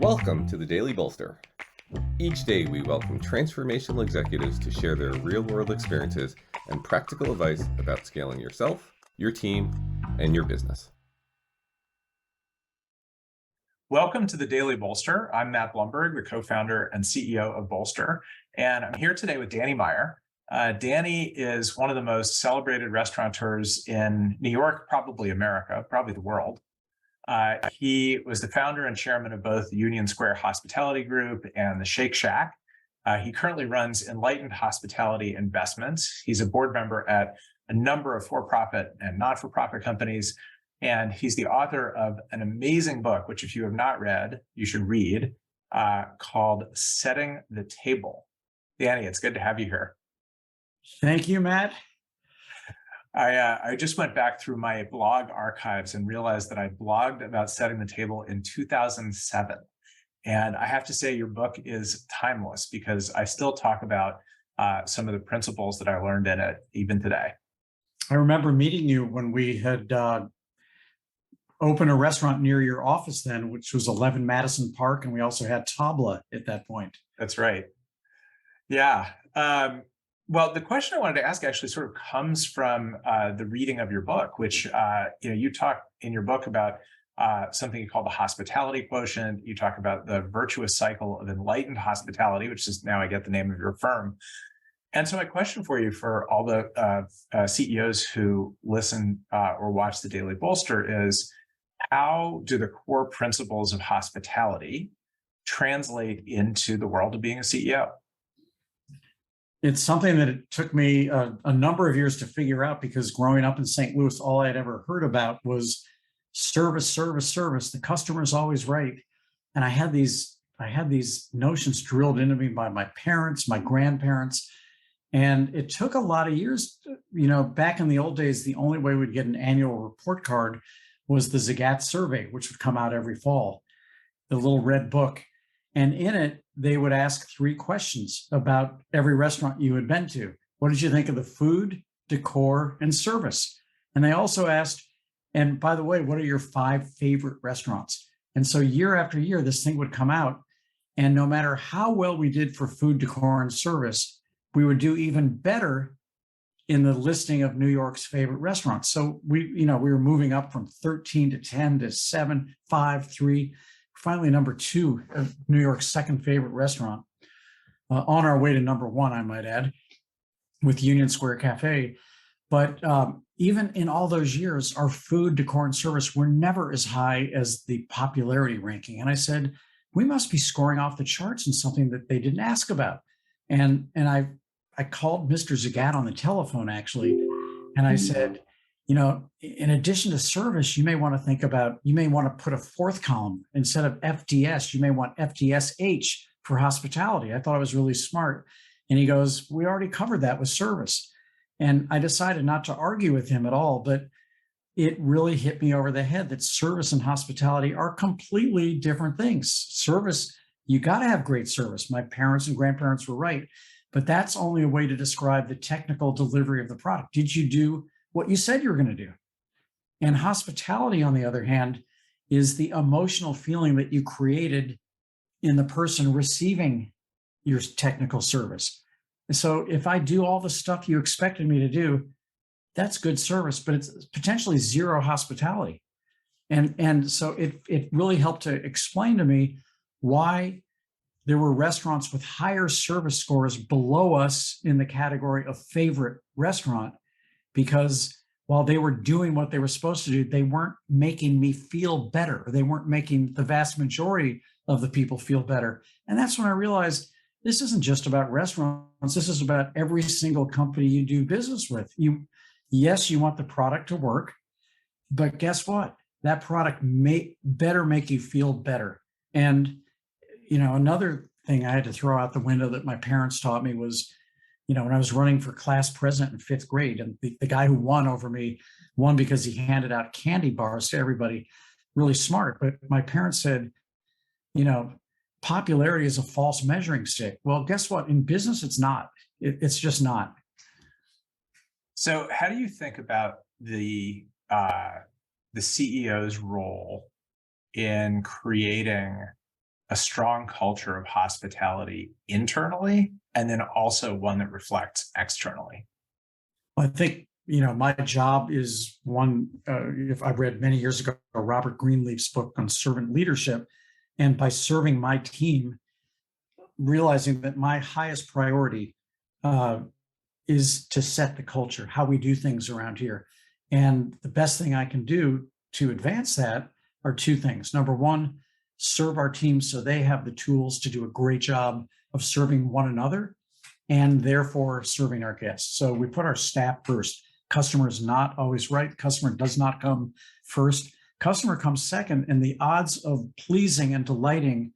Welcome to the Daily Bolster. Each day we welcome transformational executives to share their real-world experiences and practical advice about scaling yourself, your team, and your business. Welcome to the Daily Bolster. I'm Matt Blumberg, the co-founder and CEO of Bolster, and I'm here today with Danny Meyer. Danny is one of the most celebrated restaurateurs in New York, probably America, probably the world. He was the founder and chairman of both the Union Square Hospitality Group and the Shake Shack. He currently runs Enlightened Hospitality Investments. He's a board member at a number of for-profit and not-for-profit companies, and he's the author of an amazing book, which if you have not read, you should read, called Setting the Table. Danny, it's good to have you here. Thank you, Matt. I just went back through my blog archives and realized that I blogged about setting the table in 2007. And I have to say your book is timeless because I still talk about some of the principles that I learned in it even today. I remember meeting you when we had opened a restaurant near your office then, which was 11 Madison Park. And we also had Tabla at that point. That's right. Yeah. Well, the question I wanted to ask actually sort of comes from the reading of your book, which you talk in your book about something you call the hospitality quotient. You talk about the virtuous cycle of enlightened hospitality, which is now I get the name of your firm. And so my question for you, for all the CEOs who listen or watch the Daily Bolster, is how do the core principles of hospitality translate into the world of being a CEO? It's something that it took me a number of years to figure out because growing up in St. Louis, all I'd ever heard about was service, service, service. The customer's always right. And I had these notions drilled into me by my parents, my grandparents. And it took a lot of years. Back in the old days, the only way we'd get an annual report card was the Zagat survey, which would come out every fall, the little red book. And in it, they would ask 3 questions about every restaurant you had been to. What did you think of the food, decor, and service? And they also asked, and by the way, what are your 5 favorite restaurants? And so year after year, this thing would come out. And no matter how well we did for food, decor, and service, we would do even better in the listing of New York's favorite restaurants. So we were moving up from 13 to 10 to 7, 5, 3. Finally, number 2, New York's second favorite restaurant, on our way to number 1, I might add, with Union Square Cafe. But even in all those years, our food, decor, and service were never as high as the popularity ranking. And I said, we must be scoring off the charts in something that they didn't ask about. And I called Mr. Zagat on the telephone, actually, and I said, in addition to service, you may want to put a 4th column instead of FDS. You may want FDSH for hospitality. I thought it was really smart. And he goes, we already covered that with service. And I decided not to argue with him at all, but it really hit me over the head that service and hospitality are completely different things. Service, you got to have great service. My parents and grandparents were right, but that's only a way to describe the technical delivery of the product. Did you do what you said you were going to do? And hospitality, on the other hand, is the emotional feeling that you created in the person receiving your technical service. And so if I do all the stuff you expected me to do, that's good service, but it's potentially zero hospitality. And so it really helped to explain to me why there were restaurants with higher service scores below us in the category of favorite restaurant, because while they were doing what they were supposed to do, they weren't making me feel better. They weren't making the vast majority of the people feel better. And that's when I realized this isn't just about restaurants. This is about every single company you do business with. Yes, you want the product to work, but guess what? That product may better make you feel better. And, another thing I had to throw out the window that my parents taught me was, when I was running for class president in 5th grade, and the guy who won over me won because he handed out candy bars to everybody, really smart. But my parents said, popularity is a false measuring stick. Well, guess what? In business, it's not. It's just not. So how do you think about the CEO's role in creating a strong culture of hospitality internally, and then also one that reflects externally? I think, my job is one, if I read many years ago, Robert Greenleaf's book on servant leadership. And by serving my team, realizing that my highest priority is to set the culture, how we do things around here. And the best thing I can do to advance that are two things. Number one, serve our team so they have the tools to do a great job of serving one another and therefore serving our guests. So we put our staff first. Customer is not always right. Customer does not come first. Customer comes second, and the odds of pleasing and delighting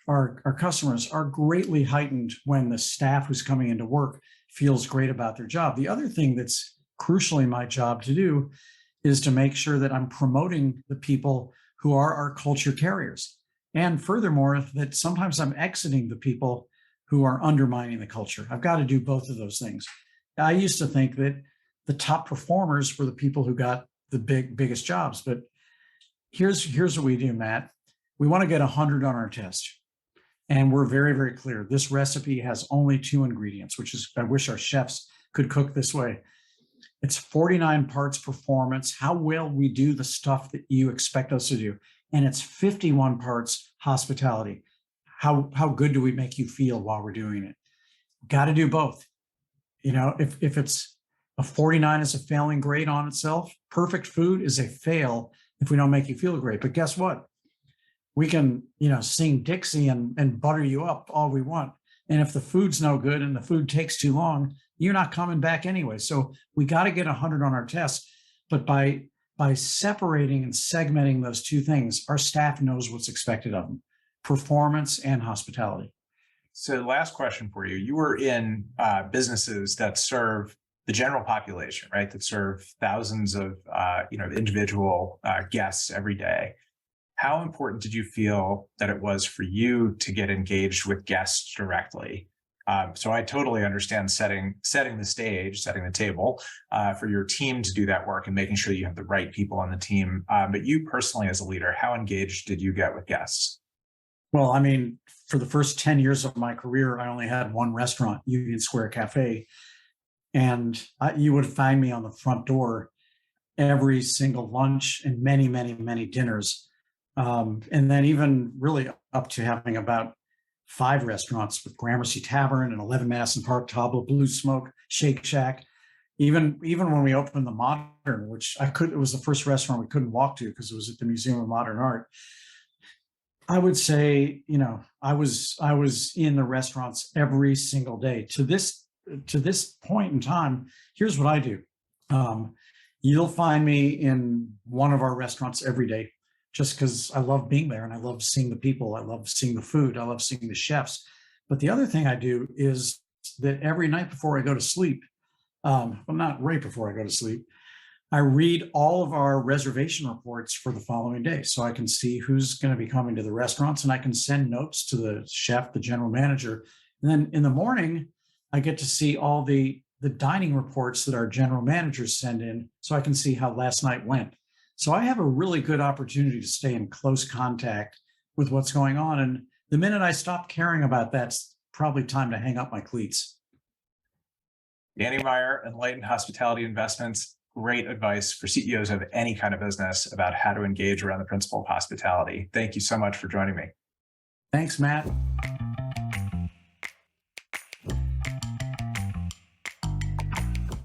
our customers are greatly heightened when the staff who's coming into work feels great about their job. The other thing that's crucially my job to do is to make sure that I'm promoting the people who are our culture carriers. And furthermore, that sometimes I'm exiting the people who are undermining the culture. I've got to do both of those things. I used to think that the top performers were the people who got the biggest jobs, but here's what we do, Matt. We want to get 100 on our test. And we're very, very clear. This recipe has only 2 ingredients, which is, I wish our chefs could cook this way. It's 49 parts performance, how well we do the stuff that you expect us to do. And it's 51 parts hospitality. How good do we make you feel while we're doing it? Got to do both. If it's a 49 is a failing grade on itself, perfect food is a fail if we don't make you feel great. But guess what? We can, sing Dixie and butter you up all we want. And if the food's no good and the food takes too long, you're not coming back anyway. So we got to get 100 on our test. But by separating and segmenting those two things, our staff knows what's expected of them: performance and hospitality. So last question for you. You were in businesses that serve the general population, right? That serve thousands of, individual guests every day. How important did you feel that it was for you to get engaged with guests directly? So I totally understand setting the stage, setting the table for your team to do that work and making sure you have the right people on the team. But you personally, as a leader, how engaged did you get with guests? Well, for the first 10 years of my career, I only had one restaurant, Union Square Cafe. And you would find me on the front door every single lunch and many, many, many dinners. And then even really up to having about 5 restaurants with Gramercy Tavern and 11 Madison Park, Tableau, Blue Smoke, Shake Shack. Even when we opened the Modern, which it was the first restaurant we couldn't walk to because it was at the Museum of Modern Art. I would say, I was in the restaurants every single day. To this point in time, here's what I do. You'll find me in one of our restaurants every day, just because I love being there and I love seeing the people. I love seeing the food. I love seeing the chefs. But the other thing I do is that every night before I go to sleep, well, not right before I go to sleep, I read all of our reservation reports for the following day so I can see who's going to be coming to the restaurants, and I can send notes to the chef, the general manager. And then in the morning, I get to see all the dining reports that our general managers send in so I can see how last night went. So I have a really good opportunity to stay in close contact with what's going on. And the minute I stop caring about that, it's probably time to hang up my cleats. Danny Meyer, Enlightened Hospitality Investments. Great advice for CEOs of any kind of business about how to engage around the principle of hospitality. Thank you so much for joining me. Thanks, Matt.